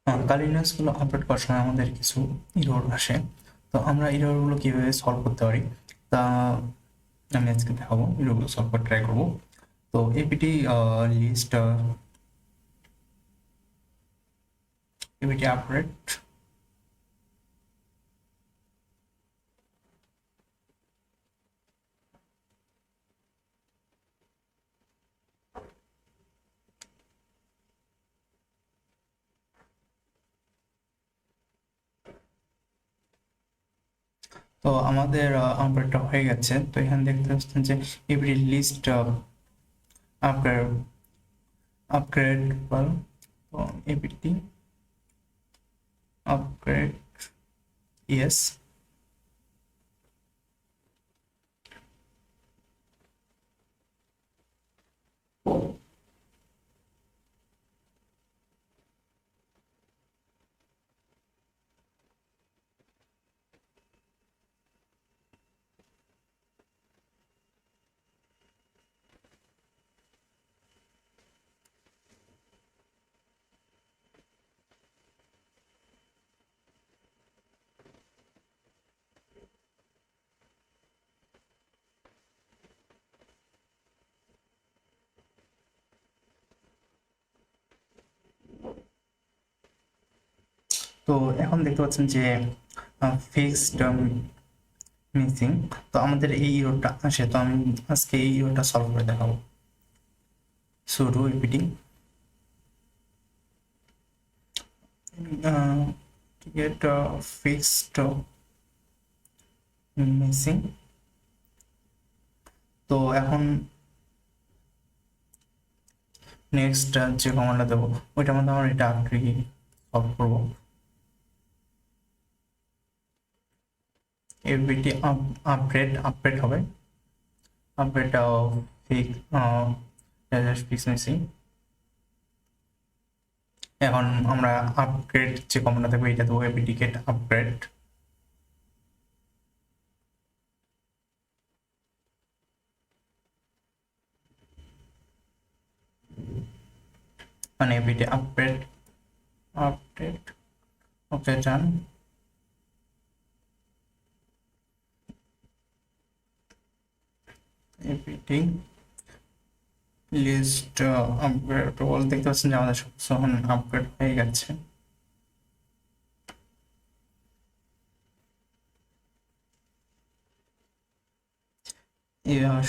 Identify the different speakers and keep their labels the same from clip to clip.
Speaker 1: কালিনাস গুলো আপলোড করার সময় আমাদের কিছু ইরর আসে। তো আমরা ইরর গুলো কিভাবে সলভ করতে পারি তা আমি আজকে দেখাবো, ইরর গুলো সলভ করে ট্রাই করবো। তো এপিটি লিস্ট এপিটি আপডেট তো আমাদের আপডেটটা হয়ে গেছে। তো এখানে দেখতে পাচ্ছেন যে এপিটি লিস্ট আপগ্রেড আপগ্রেড তো এপিটি আপগ্রেড ইয়েস। তো এখন দেখতে পাচ্ছেন যে ফিক্সড মিসিং। তো আমাদের এই ইরোরটা আসে, তো আমি আজকে এই ইরোরটা সলভ করে দেখাবো। sudo apt get fixed missing। তো এখন নেক্সট যে কমান্ডটা দেবো ওইটার মধ্যে আমরা এটা সলভ করবো। apt আপডেট হবে, আপডেট ফিক্স মিসিং। এখন আমরা আপগ্রেড যে কমান্ডটা দেবো এটা দেবো apt get আপগ্রেড। মানে apt আপডেট ওকে ডান। apt লিস্ট আপগ্রেড দেখতে পাচ্ছেন যে আমাদের সব এখন আপগ্রেড হয়ে গেছে।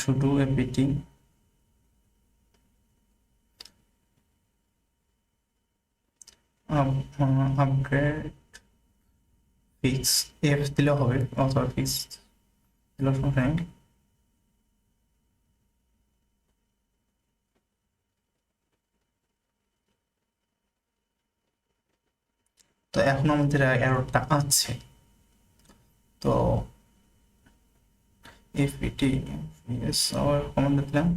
Speaker 1: শুধু apt আপগ্রেড ফিক্স এফ দিলেও হবে অথবা ফিক্স দিলেও সমস্যা নেই। তো এখন আমাদের এররটা আছে। তো এফইটি এস আবার কমান্ড দিলাম।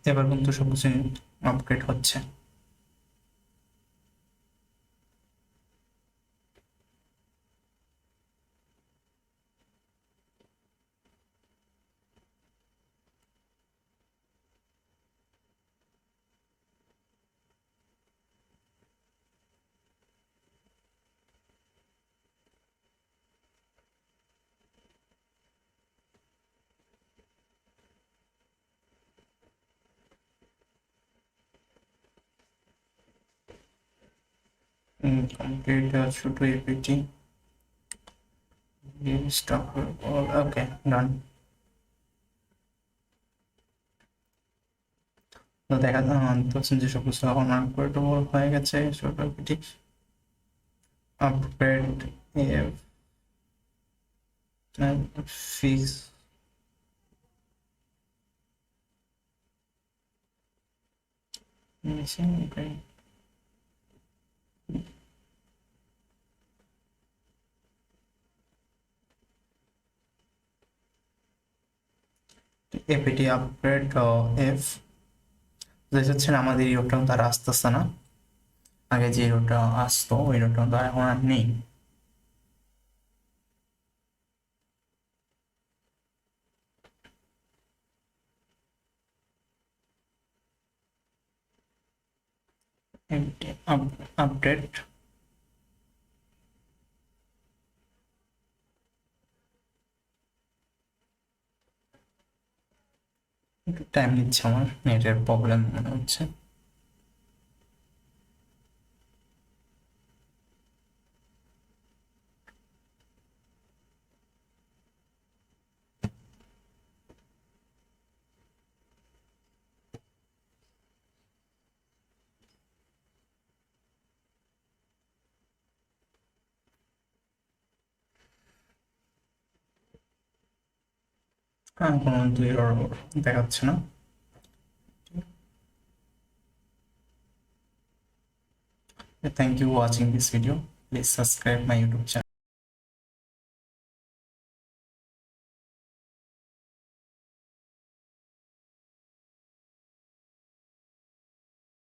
Speaker 1: এবার কিন্তু সবকিছু আপগ্রেড হচ্ছে। কমপ্লিট শুধু এপিটি স্টপ। ওকে ডান। তো দেখা যাচ্ছে যে সবকিছু এখন আপগ্রেডেবল হয়ে গেছে। শুধু APT upgrade F fix missing. Okay APT upgrade F দেখতে পাচ্ছেন আমাদের এই রোডটা তার আসতেছে না। আগে যে রোডটা আসতো ওই রোডটা তো এখন আর নেই। আপডেট একটু টাইম নিচ্ছে, আমার নেটের প্রবলেম মনে হচ্ছে। কোনো এরর দেখাচ্ছে না। Thank you for watching this video. Please subscribe my YouTube channel.